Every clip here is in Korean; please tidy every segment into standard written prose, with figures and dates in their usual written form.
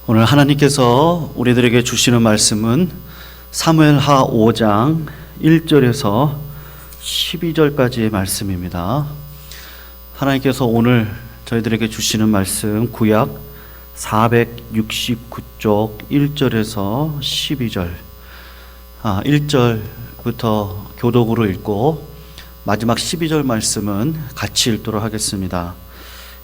오늘 하나님께서 우리들에게 주시는 말씀은 사무엘하 5장 1절에서 12절까지의 말씀입니다. 하나님께서 오늘 저희들에게 주시는 말씀 구약 469쪽 1절에서 12절 1절부터 교독으로 읽고 마지막 12절 말씀은 같이 읽도록 하겠습니다.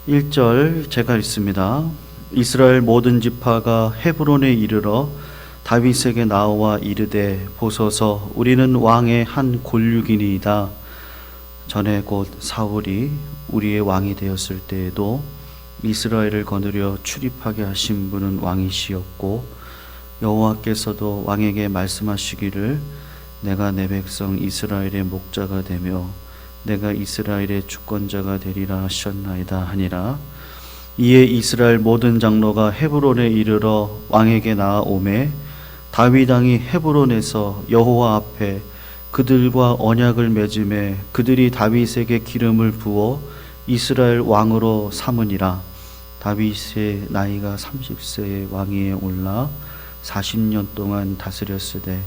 1절 제가 읽습니다. 이스라엘 모든 지파가 헤브론에 이르러 다윗에게 나와 이르되 보소서 우리는 왕의 한 골육이니이다. 전에 곧 사울이 우리의 왕이 되었을 때에도 이스라엘을 거느려 출입하게 하신 분은 왕이시었고 여호와께서도 왕에게 말씀하시기를 내가 내 백성 이스라엘의 목자가 되며 내가 이스라엘의 주권자가 되리라 하셨나이다 하니라. 이에 이스라엘 모든 장로가 헤브론에 이르러 왕에게 나아오매 다윗 왕이 헤브론에서 여호와 앞에 그들과 언약을 맺음에 그들이 다윗에게 기름을 부어 이스라엘 왕으로 삼으니라. 다윗의 나이가 30세에 왕위에 올라 40년 동안 다스렸으되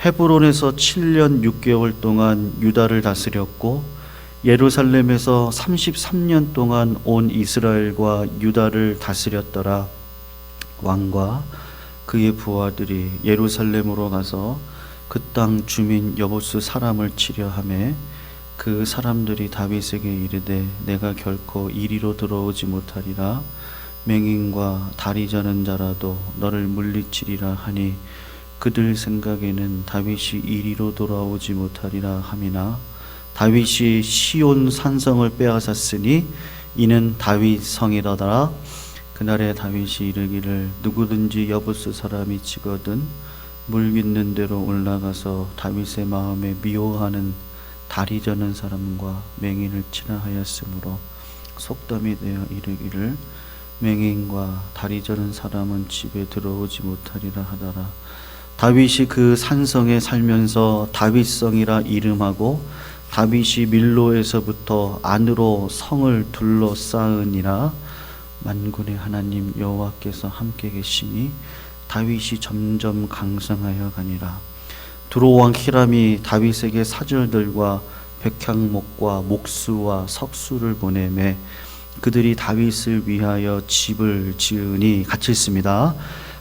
헤브론에서 7년 6개월 동안 유다를 다스렸고 예루살렘에서 33년 동안 온 이스라엘과 유다를 다스렸더라. 왕과 그의 부하들이 예루살렘으로 가서 그 땅 주민 여보스 사람을 치려 하매 그 사람들이 다윗에게 이르되 내가 결코 이리로 들어오지 못하리라. 맹인과 다리 저는 자라도 너를 물리치리라 하니 그들 생각에는 다윗이 이리로 돌아오지 못하리라 함이나 다윗이 시온 산성을 빼앗았으니 이는 다윗 성이라더라. 그날에 다윗이 이르기를 누구든지 여부스 사람이 치거든 물 깃는 대로 올라가서 다윗의 마음에 미워하는 다리 저는 사람과 맹인을 치라 하였으므로 속담이 되어 이르기를 맹인과 다리 저는 사람은 집에 들어오지 못하리라 하더라. 다윗이 그 산성에 살면서 다윗성이라 이름하고 다윗이 밀로에서부터 안으로 성을 둘러싸으니라. 만군의 하나님 여호와께서 함께 계시니 다윗이 점점 강성하여 가니라. 두로왕 히람이 다윗에게 사절들과 백향목과 목수와 석수를 보내매 그들이 다윗을 위하여 집을 지으니 같이 있습니다.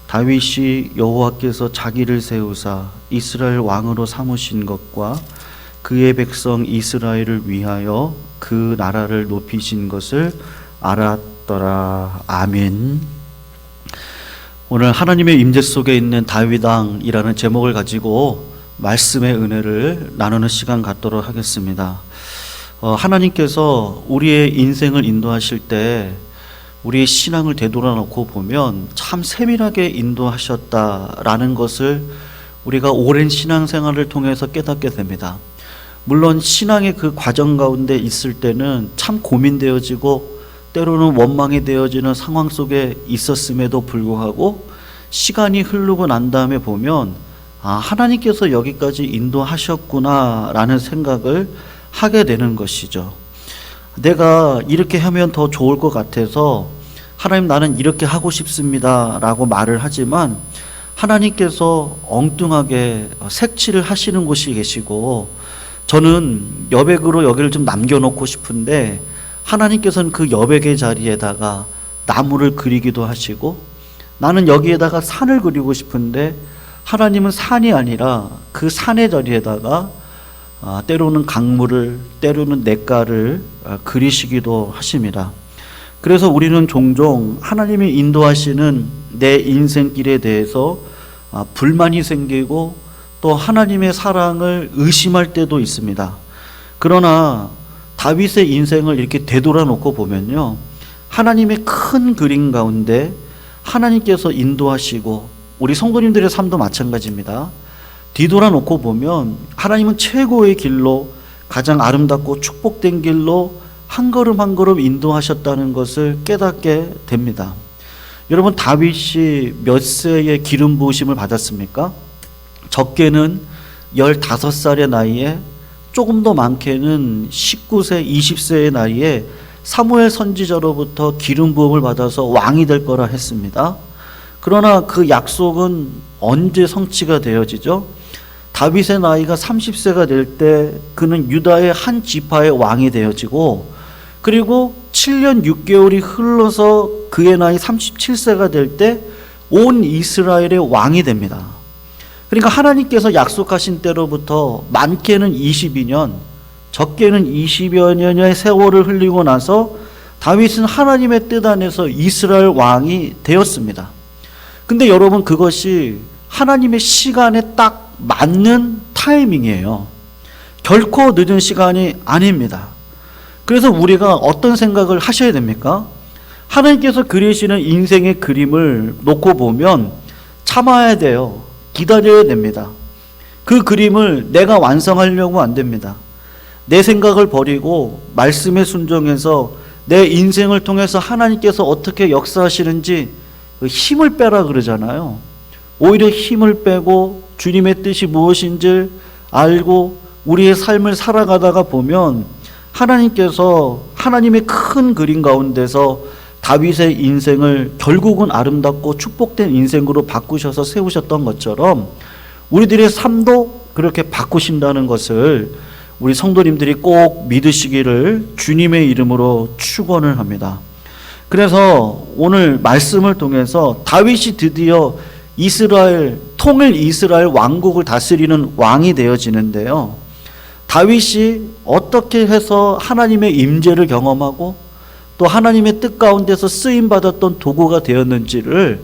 다윗이 여호와께서 자기를 세우사 이스라엘 왕으로 삼으신 것과 그의 백성 이스라엘을 위하여 그 나라를 높이신 것을 알았더라. 아멘. 오늘 하나님의 임재 속에 있는 다윗 왕이라는 제목을 가지고 말씀의 은혜를 나누는 시간 갖도록 하겠습니다. 하나님께서 우리의 인생을 인도하실 때 우리의 신앙을 되돌아놓고 보면 참 세밀하게 인도하셨다라는 것을 우리가 오랜 신앙생활을 통해서 깨닫게 됩니다. 물론 신앙의 그 과정 가운데 있을 때는 참 고민되어지고 때로는 원망이 되어지는 상황 속에 있었음에도 불구하고 시간이 흐르고 난 다음에 보면 하나님께서 여기까지 인도하셨구나 라는 생각을 하게 되는 것이죠. 내가 이렇게 하면 더 좋을 것 같아서 하나님 나는 이렇게 하고 싶습니다 라고 말을 하지만 하나님께서 엉뚱하게 색칠을 하시는 곳이 계시고 저는 여백으로 여기를 좀 남겨놓고 싶은데 하나님께서는 그 여백의 자리에다가 나무를 그리기도 하시고 나는 여기에다가 산을 그리고 싶은데 하나님은 산이 아니라 그 산의 자리에다가 때로는 강물을 때로는 냇가를 그리시기도 하십니다. 그래서 우리는 종종 하나님이 인도하시는 내 인생길에 대해서 불만이 생기고 또 하나님의 사랑을 의심할 때도 있습니다. 그러나 다윗의 인생을 이렇게 되돌아놓고 보면요, 하나님의 큰 그림 가운데 하나님께서 인도하시고 우리 성도님들의 삶도 마찬가지입니다. 뒤돌아놓고 보면 하나님은 최고의 길로 가장 아름답고 축복된 길로 한 걸음 한 걸음 인도하셨다는 것을 깨닫게 됩니다. 여러분, 다윗이 몇 세에 기름 부으심을 받았습니까? 적게는 15살의 나이에, 조금 더 많게는 19세, 20세의 나이에 사무엘 선지자로부터 기름 부음을 받아서 왕이 될 거라 했습니다. 그러나 그 약속은 언제 성취가 되어지죠? 다윗의 나이가 30세가 될 때 그는 유다의 한 지파의 왕이 되어지고, 그리고 7년 6개월이 흘러서 그의 나이 37세가 될 때 온 이스라엘의 왕이 됩니다. 그러니까 하나님께서 약속하신 때로부터 많게는 22년, 적게는 20여 년의 세월을 흘리고 나서 다윗은 하나님의 뜻 안에서 이스라엘 왕이 되었습니다. 근데 여러분, 그것이 하나님의 시간에 딱 맞는 타이밍이에요. 결코 늦은 시간이 아닙니다. 그래서 우리가 어떤 생각을 하셔야 됩니까? 하나님께서 그리시는 인생의 그림을 놓고 보면 참아야 돼요. 기다려야 됩니다. 그 그림을 내가 완성하려고 안 됩니다. 내 생각을 버리고 말씀에 순종해서 내 인생을 통해서 하나님께서 어떻게 역사하시는지 힘을 빼라 그러잖아요. 오히려 힘을 빼고 주님의 뜻이 무엇인지 알고 우리의 삶을 살아가다가 보면 하나님께서 하나님의 큰 그림 가운데서 다윗의 인생을 결국은 아름답고 축복된 인생으로 바꾸셔서 세우셨던 것처럼 우리들의 삶도 그렇게 바꾸신다는 것을 우리 성도님들이 꼭 믿으시기를 주님의 이름으로 축원을 합니다. 그래서 오늘 말씀을 통해서 다윗이 드디어 통일 이스라엘 왕국을 다스리는 왕이 되어지는데요. 다윗이 어떻게 해서 하나님의 임재를 경험하고 또 하나님의 뜻 가운데서 쓰임받았던 도구가 되었는지를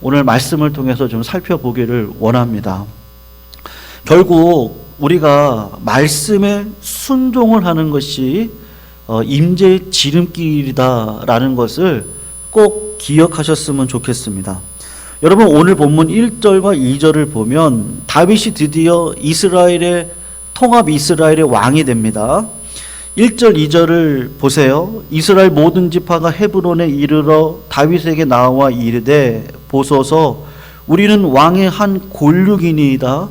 오늘 말씀을 통해서 좀 살펴보기를 원합니다. 결국 우리가 말씀에 순종을 하는 것이 임재의 지름길이다라는 것을 꼭 기억하셨으면 좋겠습니다. 여러분, 오늘 본문 1절과 2절을 보면 다윗이 드디어 통합 이스라엘의 왕이 됩니다. 1절 2절을 보세요. 이스라엘 모든 지파가 헤브론에 이르러 다윗에게 나와 이르되 보소서 우리는 왕의 한 골육이니이다.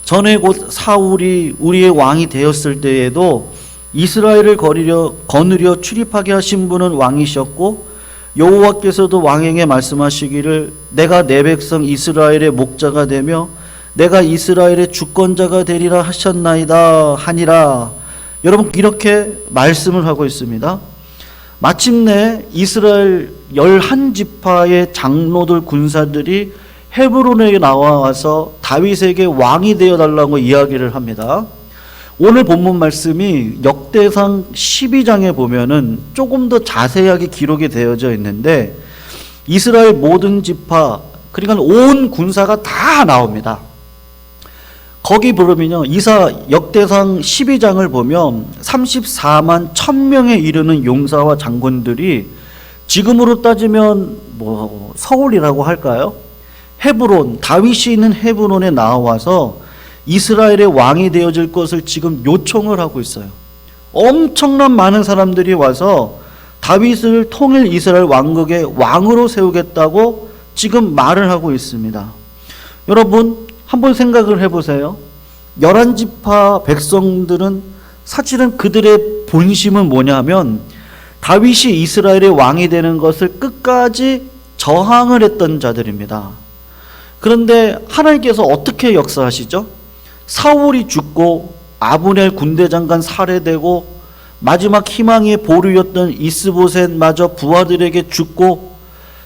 전에 곧 사울이 우리의 왕이 되었을 때에도 이스라엘을 거느려 출입하게 하신 분은 왕이셨고 여호와께서도 왕에게 말씀하시기를 내가 내 백성 이스라엘의 목자가 되며 내가 이스라엘의 주권자가 되리라 하셨나이다 하니라. 여러분, 이렇게 말씀을 하고 있습니다. 마침내 이스라엘 11지파의 장로들 군사들이 헤브론에 나와서 다윗에게 왕이 되어달라고 이야기를 합니다. 오늘 본문 말씀이 역대상 12장에 보면은 조금 더 자세하게 기록이 되어져 있는데 이스라엘 모든 지파, 그러니까 온 군사가 다 나옵니다. 거기 보면요, 역대상 12장을 보면 34만 1000명에 이르는 용사와 장군들이 지금으로 따지면 서울이라고 할까요? 헤브론, 다윗이 있는 헤브론에 나와서 이스라엘의 왕이 되어질 것을 지금 요청을 하고 있어요. 엄청난 많은 사람들이 와서 다윗을 통일 이스라엘 왕국의 왕으로 세우겠다고 지금 말을 하고 있습니다. 여러분, 한번 생각을 해보세요. 11지파 백성들은 사실은 그들의 본심은 뭐냐면 다윗이 이스라엘의 왕이 되는 것을 끝까지 저항을 했던 자들입니다. 그런데 하나님께서 어떻게 역사하시죠? 사울이 죽고 아브넬 군대장관 살해되고 마지막 희망의 보루였던 이스보셋마저 부하들에게 죽고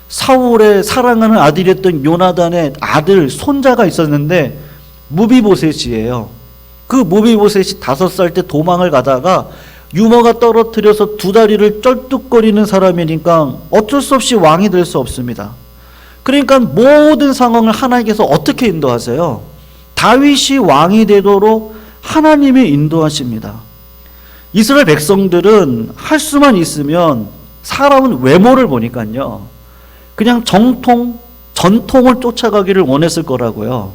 사울의 사랑하는 아들이었던 요나단의 아들, 손자가 있었는데 무비보셋이에요. 그 무비보셋이 5살 때 도망을 가다가 유머가 떨어뜨려서 두 다리를 쩔뚝거리는 사람이니까 어쩔 수 없이 왕이 될 수 없습니다. 그러니까 모든 상황을 하나님께서 어떻게 인도하세요? 다윗이 왕이 되도록 하나님이 인도하십니다. 이스라엘 백성들은 할 수만 있으면 사람은 외모를 보니까요, 그냥 전통을 쫓아가기를 원했을 거라고요.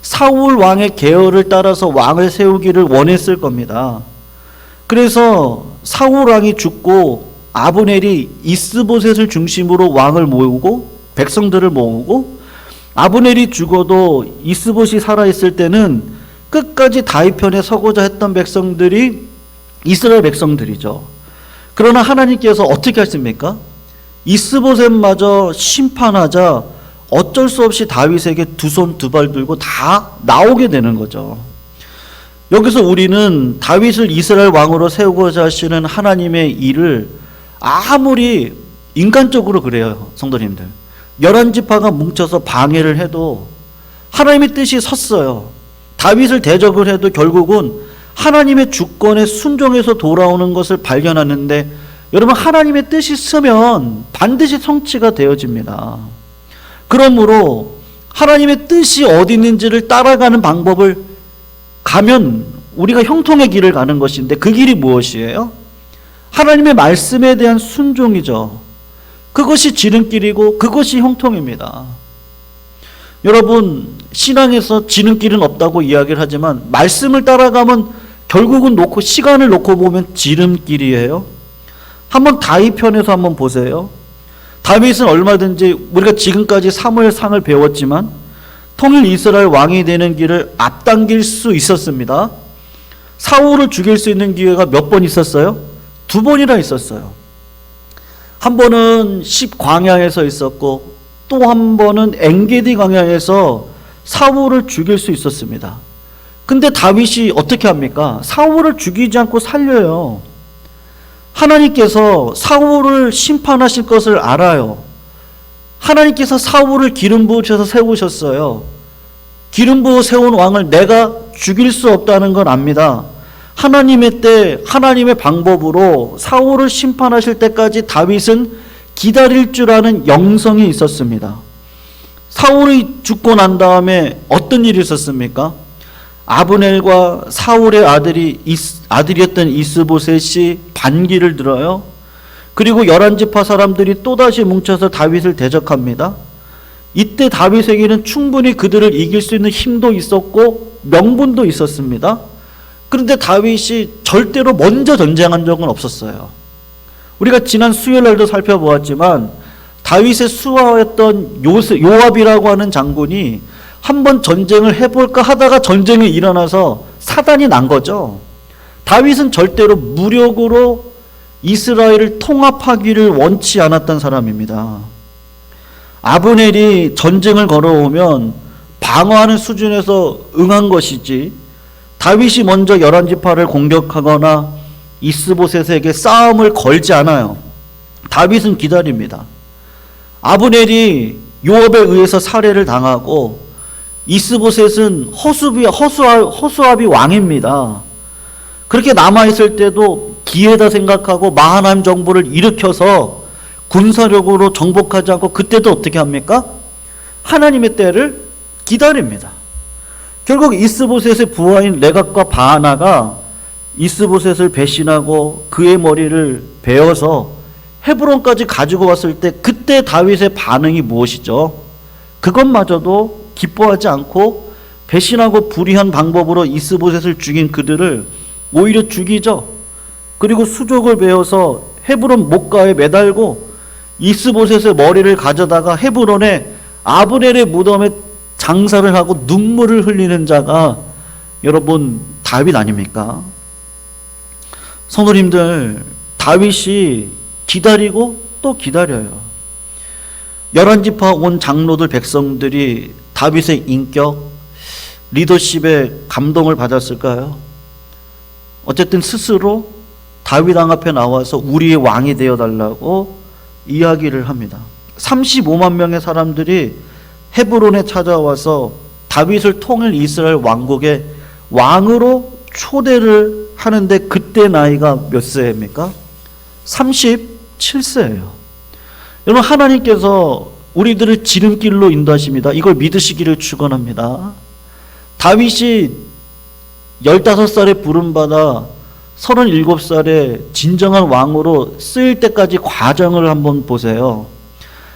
사울 왕의 계열을 따라서 왕을 세우기를 원했을 겁니다. 그래서 사울 왕이 죽고 아브넬이 이스보셋을 중심으로 왕을 모으고 백성들을 모으고, 아브넬이 죽어도 이스보셋이 살아있을 때는 끝까지 다윗 편에 서고자 했던 백성들이 이스라엘 백성들이죠. 그러나 하나님께서 어떻게 하십니까? 이스보셋마저 심판하자 어쩔 수 없이 다윗에게 두 손 두 발 들고 다 나오게 되는 거죠. 여기서 우리는 다윗을 이스라엘 왕으로 세우고자 하시는 하나님의 일을 아무리 인간적으로 그래요, 성도님들. 11지파가 뭉쳐서 방해를 해도 하나님의 뜻이 섰어요. 다윗을 대적을 해도 결국은 하나님의 주권에 순종해서 돌아오는 것을 발견하는데, 여러분, 하나님의 뜻이 서면 반드시 성취가 되어집니다. 그러므로 하나님의 뜻이 어디 있는지를 따라가는 방법을 가면 우리가 형통의 길을 가는 것인데, 그 길이 무엇이에요? 하나님의 말씀에 대한 순종이죠. 그것이 지름길이고 그것이 형통입니다. 여러분, 신앙에서 지름길은 없다고 이야기를 하지만 말씀을 따라가면 결국은 시간을 놓고 보면 지름길이에요. 한번 다윗 편에서 한번 보세요. 다윗은 얼마든지 우리가 지금까지 사무엘상을 배웠지만 통일 이스라엘 왕이 되는 길을 앞당길 수 있었습니다. 사울을 죽일 수 있는 기회가 몇 번 있었어요? 2번이나 있었어요. 한 번은 광야에서 있었고, 또 한 번은 엔게디 광야에서 사울을 죽일 수 있었습니다. 근데 다윗이 어떻게 합니까? 사울을 죽이지 않고 살려요. 하나님께서 사울을 심판하실 것을 알아요. 하나님께서 사울을 기름 부으셔서 세우셨어요. 기름 부어 세운 왕을 내가 죽일 수 없다는 건 압니다. 하나님의 때, 하나님의 방법으로 사울을 심판하실 때까지 다윗은 기다릴 줄 아는 영성이 있었습니다. 사울이 죽고 난 다음에 어떤 일이 있었습니까? 아브넬과 사울의 아들이었던 이스보셋이 반기를 들어요. 그리고 11지파 사람들이 또다시 뭉쳐서 다윗을 대적합니다. 이때 다윗에게는 충분히 그들을 이길 수 있는 힘도 있었고 명분도 있었습니다. 그런데 다윗이 절대로 먼저 전쟁한 적은 없었어요. 우리가 지난 수요일날도 살펴보았지만 다윗의 수하였던 요압이라고 하는 장군이 한번 전쟁을 해볼까 하다가 전쟁이 일어나서 사단이 난 거죠. 다윗은 절대로 무력으로 이스라엘을 통합하기를 원치 않았던 사람입니다. 아브넬이 전쟁을 걸어오면 방어하는 수준에서 응한 것이지, 다윗이 먼저 11지파를 공격하거나 이스보셋에게 싸움을 걸지 않아요. 다윗은 기다립니다. 아브넬이 요압에 의해서 살해를 당하고 이스보셋은 허수아비 왕입니다. 그렇게 남아있을 때도 기회다 생각하고 마하나임 정부를 일으켜서 군사력으로 정복하지 않고 그때도 어떻게 합니까? 하나님의 때를 기다립니다. 결국 이스보셋의 부하인 레갑과 바하나가 이스보셋을 배신하고 그의 머리를 베어서 헤브론까지 가지고 왔을 때 그때 다윗의 반응이 무엇이죠? 그것마저도 기뻐하지 않고 배신하고 불의한 방법으로 이스보셋을 죽인 그들을 오히려 죽이죠. 그리고 수족을 베어서 헤브론 목가에 매달고 이스보셋의 머리를 가져다가 헤브론에 아브넬의 무덤에 장사를 하고 눈물을 흘리는 자가 여러분 다윗 아닙니까? 성도님들, 다윗이 기다리고 또 기다려요. 11지파 온 장로들 백성들이 다윗의 인격, 리더십에 감동을 받았을까요? 어쨌든 스스로 다윗 왕 앞에 나와서 우리의 왕이 되어달라고 이야기를 합니다. 35만 명의 사람들이 헤브론에 찾아와서 다윗을 통일 이스라엘 왕국의 왕으로 초대를 하는데 그때 나이가 몇 세입니까? 37세예요. 여러분, 하나님께서 우리들을 지름길로 인도하십니다. 이걸 믿으시기를 축원합니다. 다윗이 15살에 부름받아 37살에 진정한 왕으로 쓰일 때까지 과정을 한번 보세요.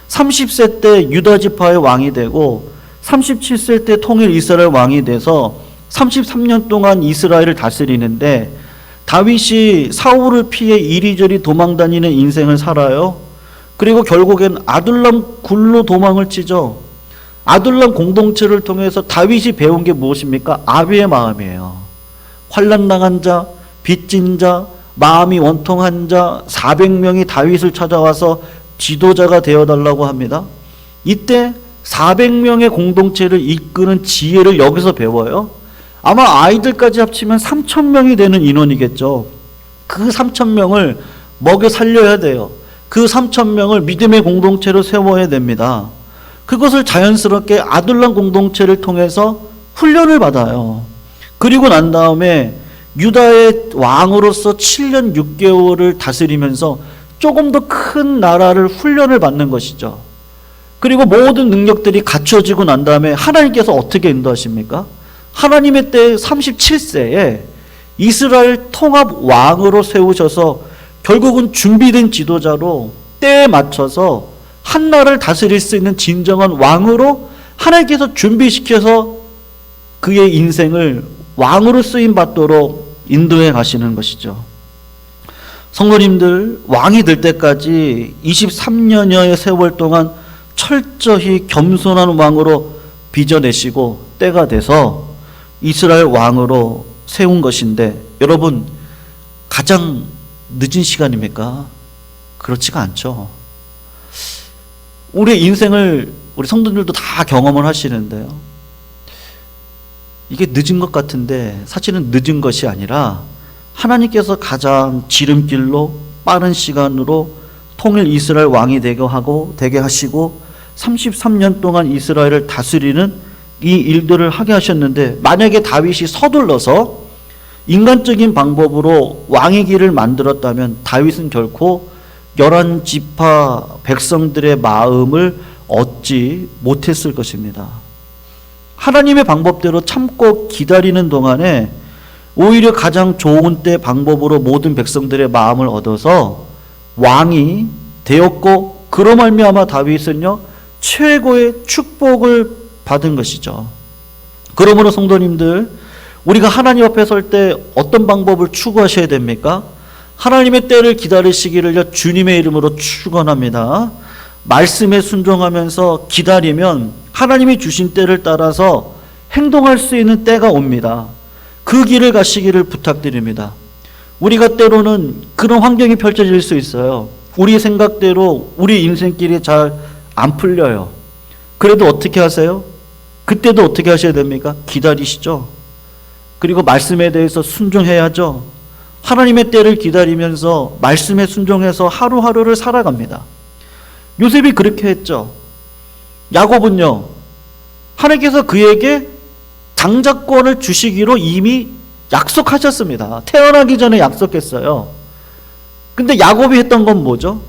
30세 때 유다 지파의 왕이 되고 37세 때 통일 이스라엘 왕이 돼서 33년 동안 이스라엘을 다스리는데, 다윗이 사울을 피해 이리저리 도망다니는 인생을 살아요. 그리고 결국엔 아둘람 굴로 도망을 치죠. 아둘람 공동체를 통해서 다윗이 배운 게 무엇입니까? 아비의 마음이에요. 환난당한 자, 빚진 자, 마음이 원통한 자 400명이 다윗을 찾아와서 지도자가 되어달라고 합니다. 이때 400명의 공동체를 이끄는 지혜를 여기서 배워요. 아마 아이들까지 합치면 3,000명이 되는 인원이겠죠. 그 3,000명을 먹여 살려야 돼요. 그 3,000명을 믿음의 공동체로 세워야 됩니다. 그것을 자연스럽게 아둘람 공동체를 통해서 훈련을 받아요. 그리고 난 다음에 유다의 왕으로서 7년 6개월을 다스리면서 조금 더 큰 나라를 훈련을 받는 것이죠. 그리고 모든 능력들이 갖춰지고 난 다음에 하나님께서 어떻게 인도하십니까? 하나님의 때 37세에 이스라엘 통합 왕으로 세우셔서 결국은 준비된 지도자로 때에 맞춰서 한 나라를 다스릴 수 있는 진정한 왕으로 하나님께서 준비시켜서 그의 인생을 왕으로 쓰임 받도록 인도해 가시는 것이죠. 성도님들, 왕이 될 때까지 23년여의 세월 동안 철저히 겸손한 왕으로 빚어내시고 때가 돼서 이스라엘 왕으로 세운 것인데, 여러분, 가장 늦은 시간입니까? 그렇지가 않죠. 우리의 인생을 우리 성도님들도 다 경험을 하시는데요, 이게 늦은 것 같은데 사실은 늦은 것이 아니라 하나님께서 가장 지름길로 빠른 시간으로 통일 이스라엘 왕이 되게 하시고 33년 동안 이스라엘을 다스리는 이 일들을 하게 하셨는데, 만약에 다윗이 서둘러서 인간적인 방법으로 왕의 길을 만들었다면 다윗은 결코 11지파 백성들의 마음을 얻지 못했을 것입니다. 하나님의 방법대로 참고 기다리는 동안에 오히려 가장 좋은 때 방법으로 모든 백성들의 마음을 얻어서 왕이 되었고, 그로 말미암아 다윗은요 최고의 축복을 받은 것이죠. 그러므로 성도님들, 우리가 하나님 앞에 설 때 어떤 방법을 추구하셔야 됩니까? 하나님의 때를 기다리시기를 주님의 이름으로 축원합니다. 말씀에 순종하면서 기다리면 하나님이 주신 때를 따라서 행동할 수 있는 때가 옵니다. 그 길을 가시기를 부탁드립니다. 우리가 때로는 그런 환경이 펼쳐질 수 있어요. 우리 생각대로 우리 인생길이 잘 안 풀려요. 그래도 어떻게 하세요? 그때도 어떻게 하셔야 됩니까? 기다리시죠. 그리고 말씀에 대해서 순종해야죠. 하나님의 때를 기다리면서 말씀에 순종해서 하루하루를 살아갑니다. 요셉이 그렇게 했죠. 야곱은요, 하나님께서 그에게 장자권을 주시기로 이미 약속하셨습니다. 태어나기 전에 약속했어요. 근데 야곱이 했던 건 뭐죠?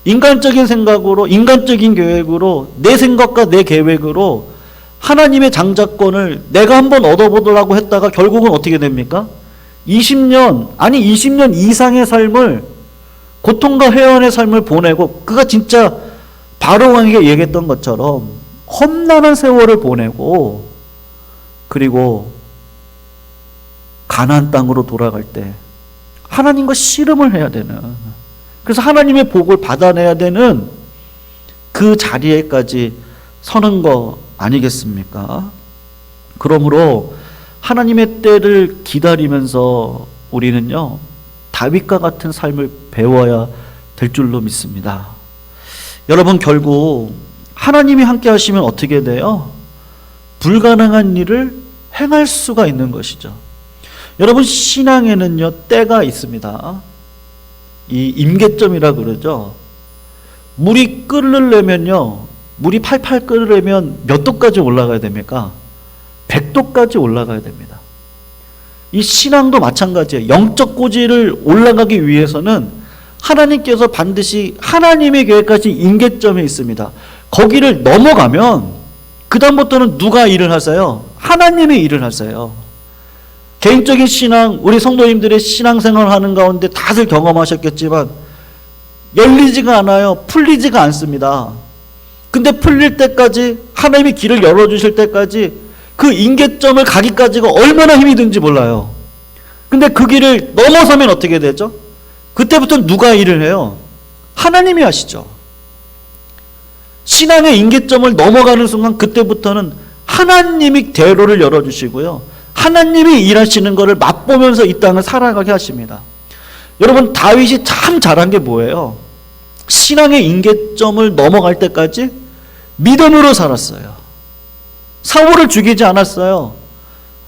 인간적인 생각으로, 인간적인 계획으로, 내 생각과 내 계획으로 하나님의 장자권을 내가 한번 얻어보려고 했다가 결국은 어떻게 됩니까? 20년 이상의 삶을, 고통과 회원의 삶을 보내고, 그가 진짜 바로 왕에게 얘기했던 것처럼 험난한 세월을 보내고, 그리고 가나안 땅으로 돌아갈 때 하나님과 씨름을 해야 되는, 그래서 하나님의 복을 받아내야 되는 그 자리에까지 서는 거 아니겠습니까? 그러므로 하나님의 때를 기다리면서 우리는요 다윗과 같은 삶을 배워야 될 줄로 믿습니다. 여러분, 결국 하나님이 함께 하시면 어떻게 돼요? 불가능한 일을 행할 수가 있는 것이죠. 여러분, 신앙에는요 때가 있습니다. 이 임계점이라 그러죠. 물이 끓으려면요, 물이 팔팔 끓으려면 몇 도까지 올라가야 됩니까? 100도까지 올라가야 됩니다. 이 신앙도 마찬가지예요. 영적 고지를 올라가기 위해서는 하나님께서 반드시 하나님의 계획까지 임계점이 있습니다. 거기를 넘어가면 그 다음부터는 누가 일을 하세요? 하나님이 일을 하세요. 개인적인 신앙, 우리 성도님들의 신앙생활을 하는 가운데 다들 경험하셨겠지만 열리지가 않아요. 풀리지가 않습니다. 근데 풀릴 때까지, 하나님이 길을 열어주실 때까지, 그 임계점을 가기까지가 얼마나 힘이 든지 몰라요. 근데 그 길을 넘어서면 어떻게 되죠? 그때부터 누가 일을 해요? 하나님이 하시죠. 신앙의 임계점을 넘어가는 순간 그때부터는 하나님이 대로를 열어주시고요, 하나님이 일하시는 것을 맛보면서 이 땅을 살아가게 하십니다. 여러분, 다윗이 참 잘한 게 뭐예요? 신앙의 임계점을 넘어갈 때까지 믿음으로 살았어요. 사울을 죽이지 않았어요.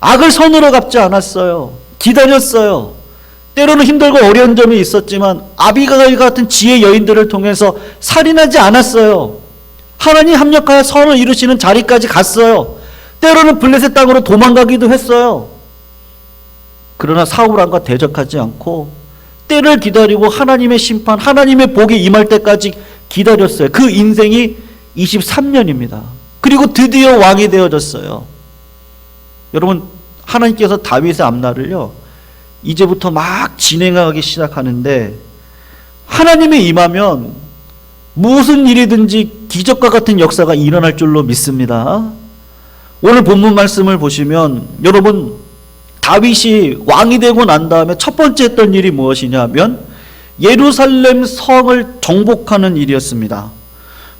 악을 선으로 갚지 않았어요. 기다렸어요. 때로는 힘들고 어려운 점이 있었지만 아비가일 같은 지혜 여인들을 통해서 살인하지 않았어요. 하나님 합력하여 선을 이루시는 자리까지 갔어요. 때로는 블레셋 땅으로 도망가기도 했어요. 그러나 사울 왕과 대적하지 않고 때를 기다리고 하나님의 심판, 하나님의 복이 임할 때까지 기다렸어요. 그 인생이 23년입니다. 그리고 드디어 왕이 되어졌어요. 여러분, 하나님께서 다윗의 앞날을요, 이제부터 막 진행하기 시작하는데, 하나님이 임하면 무슨 일이든지 기적과 같은 역사가 일어날 줄로 믿습니다. 오늘 본문 말씀을 보시면 여러분, 다윗이 왕이 되고 난 다음에 첫 번째 했던 일이 무엇이냐면 예루살렘 성을 정복하는 일이었습니다.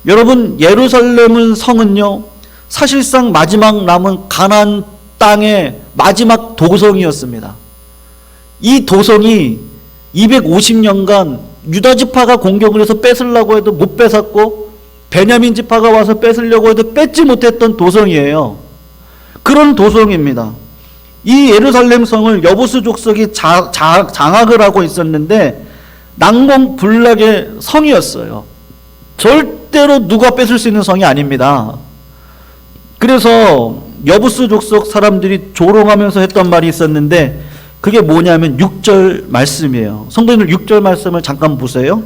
여러분, 예루살렘은 성은요, 사실상 마지막 남은 가나안 땅의 마지막 도성이었습니다. 이 도성이 250년간 유다 지파가 공격을 해서 뺏으려고 해도 못 뺏었고, 베냐민 지파가 와서 뺏으려고 해도 뺏지 못했던 도성이에요. 그런 도성입니다. 이 예루살렘 성을 여부수 족속이 장악을 하고 있었는데 난공불락의 성이었어요. 절대로 누가 뺏을 수 있는 성이 아닙니다. 그래서 여부수 족속 사람들이 조롱하면서 했던 말이 있었는데, 그게 뭐냐면 6절 말씀이에요. 성도님들 6절 말씀을 잠깐 보세요.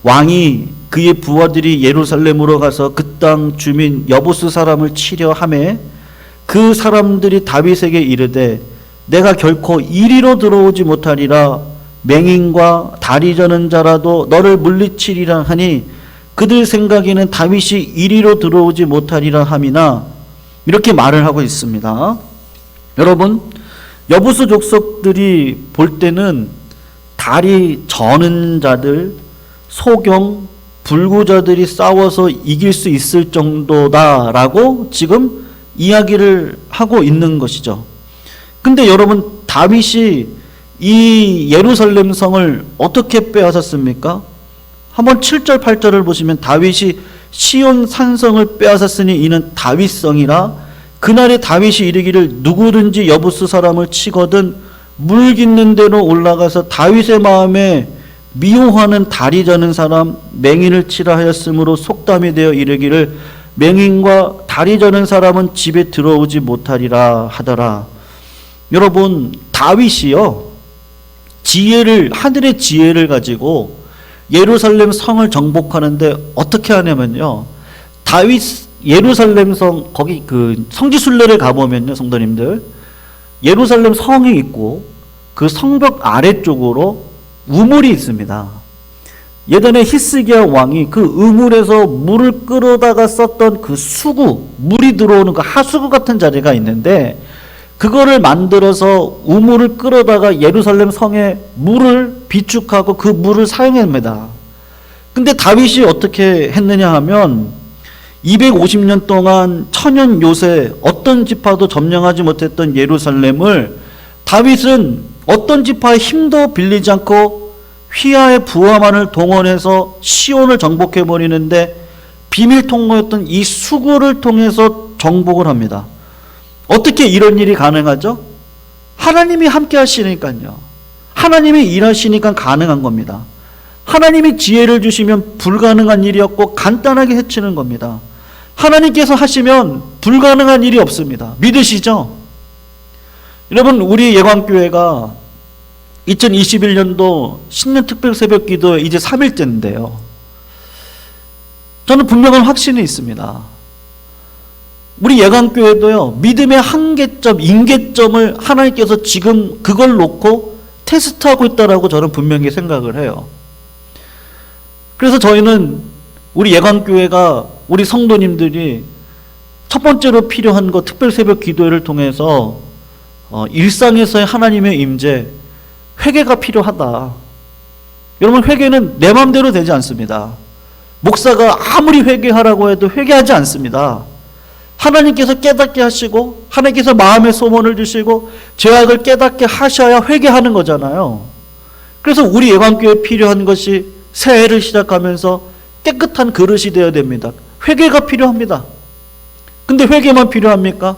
왕이 그의 부하들이 예루살렘으로 가서 그 땅 주민 여부수 사람을 치려 하매 그 사람들이 다윗에게 이르되 내가 결코 이리로 들어오지 못하리라. 맹인과 다리 저는 자라도 너를 물리치리라 하니 그들 생각에는 다윗이 이리로 들어오지 못하리라 함이나, 이렇게 말을 하고 있습니다. 여러분, 여부수 족속들이 볼 때는 다리 저는 자들, 소경, 불구자들이 싸워서 이길 수 있을 정도다라고 지금 이야기를 하고 있는 것이죠. 근데 여러분, 다윗이 이 예루살렘 성을 어떻게 빼앗았습니까? 한번 7절 8절을 보시면 다윗이 시온 산성을 빼앗았으니 이는 다윗성이라 그날에 다윗이 이르기를 누구든지 여부수 사람을 치거든 물 깃는 데로 올라가서 다윗의 마음에 미워하는 다리 저는 사람 맹인을 치라 하였으므로 속담이 되어 이르기를 맹인과 다리 저는 사람은 집에 들어오지 못하리라 하더라. 여러분, 다윗이요, 하늘의 지혜를 가지고 예루살렘 성을 정복하는데 어떻게 하냐면요, 다윗 예루살렘 성, 거기 그 성지순례를 가보면요, 성도님들, 예루살렘 성이 있고 그 성벽 아래쪽으로 우물이 있습니다. 예전에 히스기야 왕이 그 우물에서 물을 끌어다가 썼던 그 수구, 물이 들어오는 그 하수구 같은 자리가 있는데, 그거를 만들어서 우물을 끌어다가 예루살렘 성에 물을 비축하고 그 물을 사용합니다. 근데 다윗이 어떻게 했느냐 하면 250년 동안 천연 요새 어떤 지파도 점령하지 못했던 예루살렘을 다윗은 어떤 지파의 힘도 빌리지 않고 휘하의 부하만을 동원해서 시온을 정복해 버리는데, 비밀 통로였던 이 수구를 통해서 정복을 합니다. 어떻게 이런 일이 가능하죠? 하나님이 함께 하시니까요. 하나님이 일하시니까 가능한 겁니다. 하나님이 지혜를 주시면 불가능한 일이었고 간단하게 해치는 겁니다. 하나님께서 하시면 불가능한 일이 없습니다. 믿으시죠? 여러분, 우리 예광교회가 2021년도 신년 특별 새벽 기도 이제 3일째인데요. 저는 분명한 확신이 있습니다. 우리 예강교회도요, 믿음의 한계점, 임계점을 하나님께서 지금 그걸 놓고 테스트하고 있다라고 저는 분명히 생각을 해요. 그래서 저희는 우리 예강교회가, 우리 성도님들이 첫 번째로 필요한 거 특별 새벽 기도회를 통해서 일상에서의 하나님의 임재, 회개가 필요하다. 여러분, 회개는 내 마음대로 되지 않습니다. 목사가 아무리 회개하라고 해도 회개하지 않습니다. 하나님께서 깨닫게 하시고 하나님께서 마음의 소원을 주시고 죄악을 깨닫게 하셔야 회개하는 거잖아요. 그래서 우리 예방교회에 필요한 것이 새해를 시작하면서 깨끗한 그릇이 되어야 됩니다. 회개가 필요합니다. 근데 회개만 필요합니까?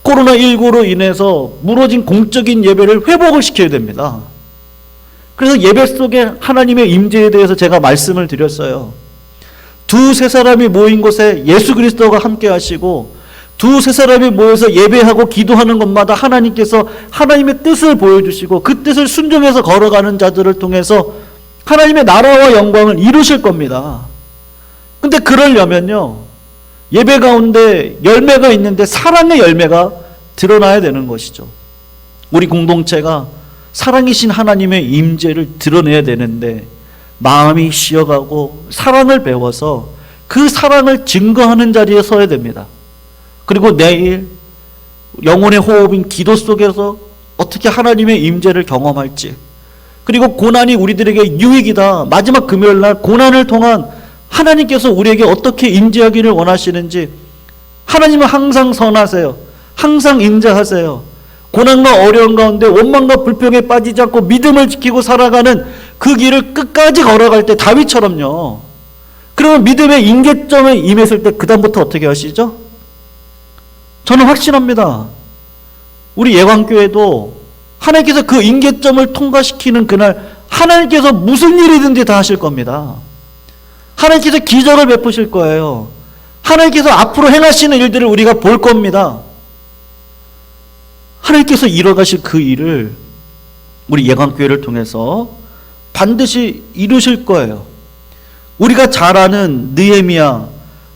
코로나19로 인해서 무너진 공적인 예배를 회복을 시켜야 됩니다. 그래서 예배 속에 하나님의 임재에 대해서 제가 말씀을 드렸어요. 두세 사람이 모인 곳에 예수 그리스도가 함께 하시고 두세 사람이 모여서 예배하고 기도하는 것마다 하나님께서 하나님의 뜻을 보여주시고 그 뜻을 순종해서 걸어가는 자들을 통해서 하나님의 나라와 영광을 이루실 겁니다. 근데 그러려면요, 예배 가운데 열매가 있는데 사랑의 열매가 드러나야 되는 것이죠. 우리 공동체가 사랑이신 하나님의 임재를 드러내야 되는데 마음이 쉬어가고 사랑을 배워서 그 사랑을 증거하는 자리에 서야 됩니다. 그리고 내일 영혼의 호흡인 기도 속에서 어떻게 하나님의 임재를 경험할지, 그리고 고난이 우리들에게 유익이다, 마지막 금요일 날 고난을 통한 하나님께서 우리에게 어떻게 임재하기를 원하시는지, 하나님은 항상 선하세요. 항상 인자하세요. 고난과 어려운 가운데 원망과 불평에 빠지지 않고 믿음을 지키고 살아가는 그 길을 끝까지 걸어갈 때 다윗처럼요. 그러면 믿음의 임계점에 임했을 때 그 다음부터 어떻게 하시죠? 저는 확신합니다. 우리 예광교회도 하나님께서 그 임계점을 통과시키는 그날 하나님께서 무슨 일이든지 다 하실 겁니다. 하나님께서 기적을 베푸실 거예요. 하나님께서 앞으로 행하시는 일들을 우리가 볼 겁니다. 하나님께서 이뤄가실 그 일을 우리 예광교회를 통해서 반드시 이루실 거예요. 우리가 잘 아는 느헤미야,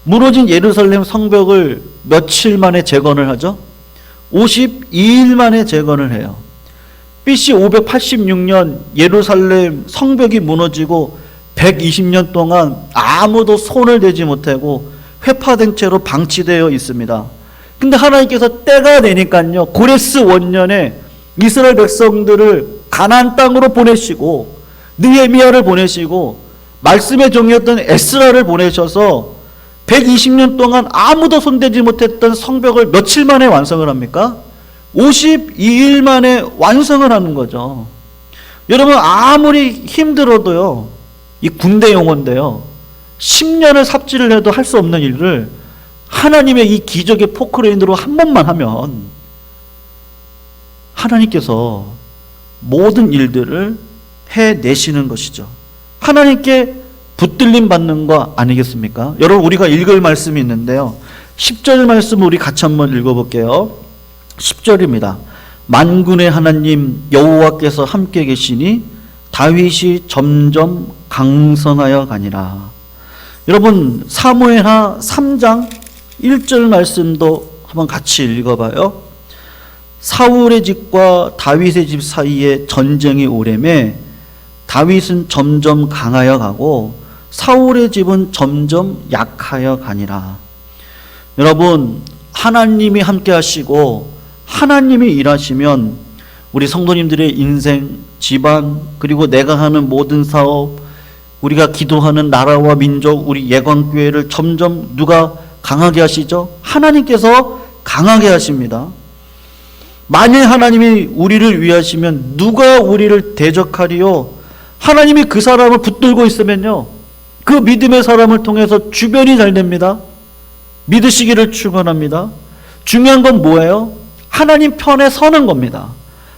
무너진 예루살렘 성벽을 며칠 만에 재건을 하죠? 52일 만에 재건을 해요. BC 586년 예루살렘 성벽이 무너지고 120년 동안 아무도 손을 대지 못하고 회파된 채로 방치되어 있습니다. 근데 하나님께서 때가 되니까요, 고레스 원년에 이스라엘 백성들을 가나안 땅으로 보내시고 느헤미야를 보내시고 말씀의 종이었던 에스라를 보내셔서 120년 동안 아무도 손대지 못했던 성벽을 며칠 만에 완성을 합니까? 52일 만에 완성을 하는 거죠. 여러분, 아무리 힘들어도요, 이 군대 용어인데요, 10년을 삽질을 해도 할 수 없는 일을 하나님의 이 기적의 포크레인으로 한 번만 하면 하나님께서 모든 일들을 해내시는 것이죠. 하나님께 붙들림 받는 거 아니겠습니까? 여러분, 우리가 읽을 말씀이 있는데요, 10절 말씀 우리 같이 한번 읽어볼게요. 10절입니다. 만군의 하나님 여호와께서 함께 계시니 다윗이 점점 강성하여 가니라. 여러분, 사무엘하 3장 1절 말씀도 한번 같이 읽어봐요. 사울의 집과 다윗의 집 사이에 전쟁이 오래매 다윗은 점점 강하여 가고 사울의 집은 점점 약하여 가니라. 여러분, 하나님이 함께 하시고 하나님이 일하시면 우리 성도님들의 인생, 집안, 그리고 내가 하는 모든 사업, 우리가 기도하는 나라와 민족, 우리 예광교회를 점점 누가 강하게 하시죠? 하나님께서 강하게 하십니다. 만일 하나님이 우리를 위하시면 누가 우리를 대적하리요? 하나님이 그 사람을 붙들고 있으면요, 그 믿음의 사람을 통해서 주변이 잘 됩니다. 믿으시기를 축원합니다. 중요한 건 뭐예요? 하나님 편에 서는 겁니다.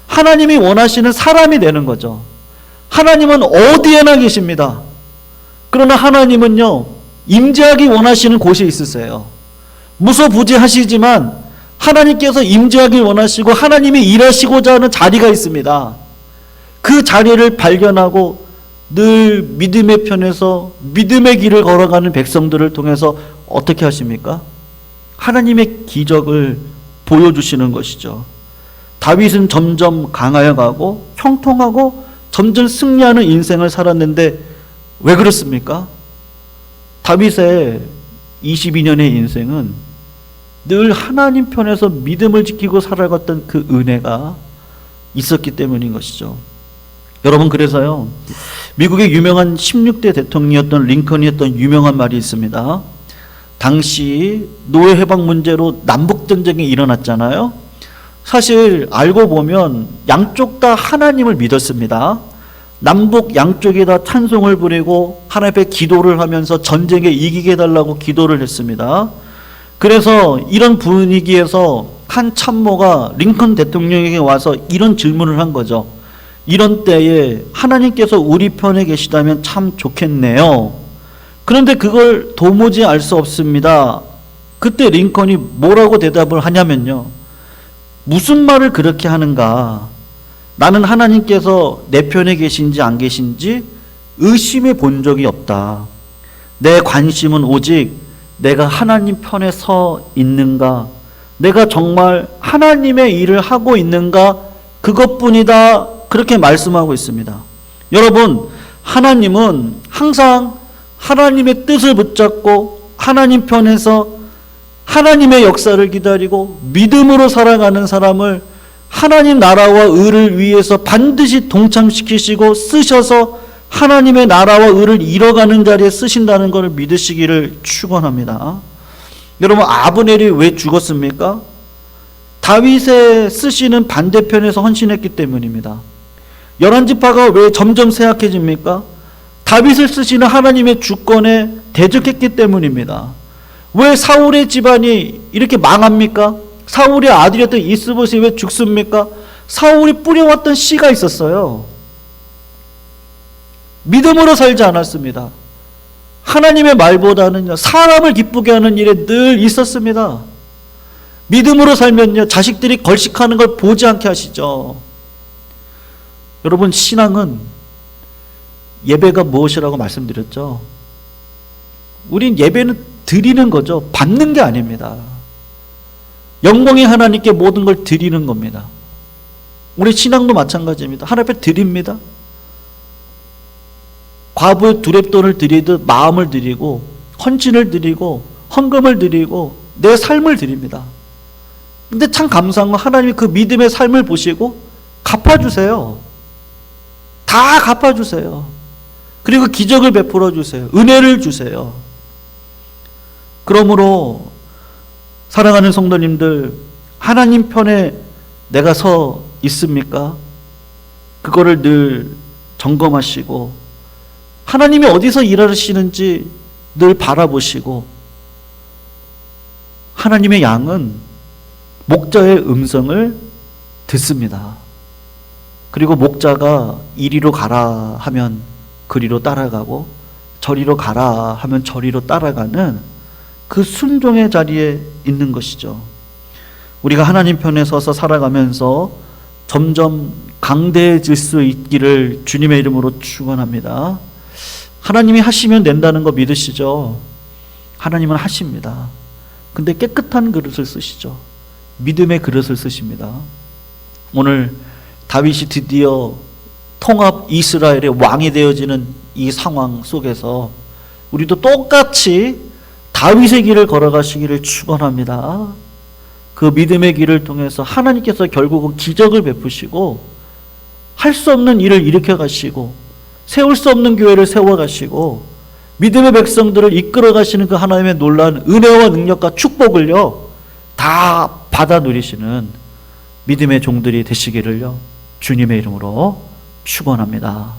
하나님이 원하시는 사람이 되는 거죠. 하나님은 어디에나 계십니다. 그러나 하나님은요, 임재하기 원하시는 곳이 있으세요. 무소부지하시지만 하나님께서 임재하기 원하시고 하나님이 일하시고자 하는 자리가 있습니다. 그 자리를 발견하고 늘 믿음의 편에서 믿음의 길을 걸어가는 백성들을 통해서 어떻게 하십니까? 하나님의 기적을 보여주시는 것이죠. 다윗은 점점 강하여 가고 형통하고 점점 승리하는 인생을 살았는데 왜 그렇습니까? 다윗의 22년의 인생은 늘 하나님 편에서 믿음을 지키고 살아갔던 그 은혜가 있었기 때문인 것이죠. 여러분, 그래서요, 미국의 유명한 16대 대통령이었던 링컨이 했던 유명한 말이 있습니다. 당시 노예 해방 문제로 남북전쟁이 일어났잖아요. 사실 알고 보면 양쪽 다 하나님을 믿었습니다. 남북 양쪽에다 찬송을 부리고 하나님 앞에 기도를 하면서 전쟁에 이기게 해달라고 기도를 했습니다. 그래서 이런 분위기에서 한 참모가 링컨 대통령에게 와서 이런 질문을 한 거죠. 이런 때에 하나님께서 우리 편에 계시다면 참 좋겠네요. 그런데 그걸 도무지 알 수 없습니다. 그때 링컨이 뭐라고 대답을 하냐면요. 무슨 말을 그렇게 하는가? 나는 하나님께서 내 편에 계신지 안 계신지 의심해 본 적이 없다. 내 관심은 오직 내가 하나님 편에 서 있는가? 내가 정말 하나님의 일을 하고 있는가? 그것뿐이다. 그렇게 말씀하고 있습니다. 여러분, 하나님은 항상 하나님의 뜻을 붙잡고 하나님 편에서 하나님의 역사를 기다리고 믿음으로 살아가는 사람을 하나님 나라와 의를 위해서 반드시 동참시키시고 쓰셔서 하나님의 나라와 의를 이뤄가는 자리에 쓰신다는 것을 믿으시기를 축원합니다. 여러분, 아브넬이 왜 죽었습니까? 다윗의 쓰시는 반대편에서 헌신했기 때문입니다. 11지파가 왜 점점 쇠약해집니까? 다윗을 쓰시는 하나님의 주권에 대적했기 때문입니다. 왜 사울의 집안이 이렇게 망합니까? 사울의 아들이었던 이스보셋이 왜 죽습니까? 사울이 뿌려왔던 씨가 있었어요. 믿음으로 살지 않았습니다. 하나님의 말보다는 사람을 기쁘게 하는 일에 늘 있었습니다. 믿음으로 살면요, 자식들이 걸식하는 걸 보지 않게 하시죠. 여러분, 신앙은 예배가 무엇이라고 말씀드렸죠? 우린 예배는 드리는 거죠. 받는 게 아닙니다. 영광의 하나님께 모든 걸 드리는 겁니다. 우리 신앙도 마찬가지입니다. 하나님 앞에 드립니다. 과부의 두렙돈을 드리듯 마음을 드리고 헌신을 드리고 헌금을 드리고 내 삶을 드립니다. 근데 참 감사한 건 하나님이 그 믿음의 삶을 보시고 갚아주세요. 다 갚아주세요. 그리고 기적을 베풀어 주세요. 은혜를 주세요. 그러므로 사랑하는 성도님들, 하나님 편에 내가 서 있습니까? 그거를 늘 점검하시고 하나님이 어디서 일하시는지 늘 바라보시고, 하나님의 양은 목자의 음성을 듣습니다. 그리고 목자가 이리로 가라 하면 그리로 따라가고 저리로 가라 하면 저리로 따라가는 그 순종의 자리에 있는 것이죠. 우리가 하나님 편에 서서 살아가면서 점점 강대해질 수 있기를 주님의 이름으로 축원합니다. 하나님이 하시면 된다는 거 믿으시죠? 하나님은 하십니다. 근데 깨끗한 그릇을 쓰시죠. 믿음의 그릇을 쓰십니다. 오늘 다윗이 드디어 통합 이스라엘의 왕이 되어지는 이 상황 속에서 우리도 똑같이 다윗의 길을 걸어가시기를 축원합니다. 그 믿음의 길을 통해서 하나님께서 결국은 기적을 베푸시고 할 수 없는 일을 일으켜 가시고 세울 수 없는 교회를 세워 가시고 믿음의 백성들을 이끌어 가시는 그 하나님의 놀라운 은혜와 능력과 축복을요 다 받아 누리시는 믿음의 종들이 되시기를요 주님의 이름으로 축원합니다.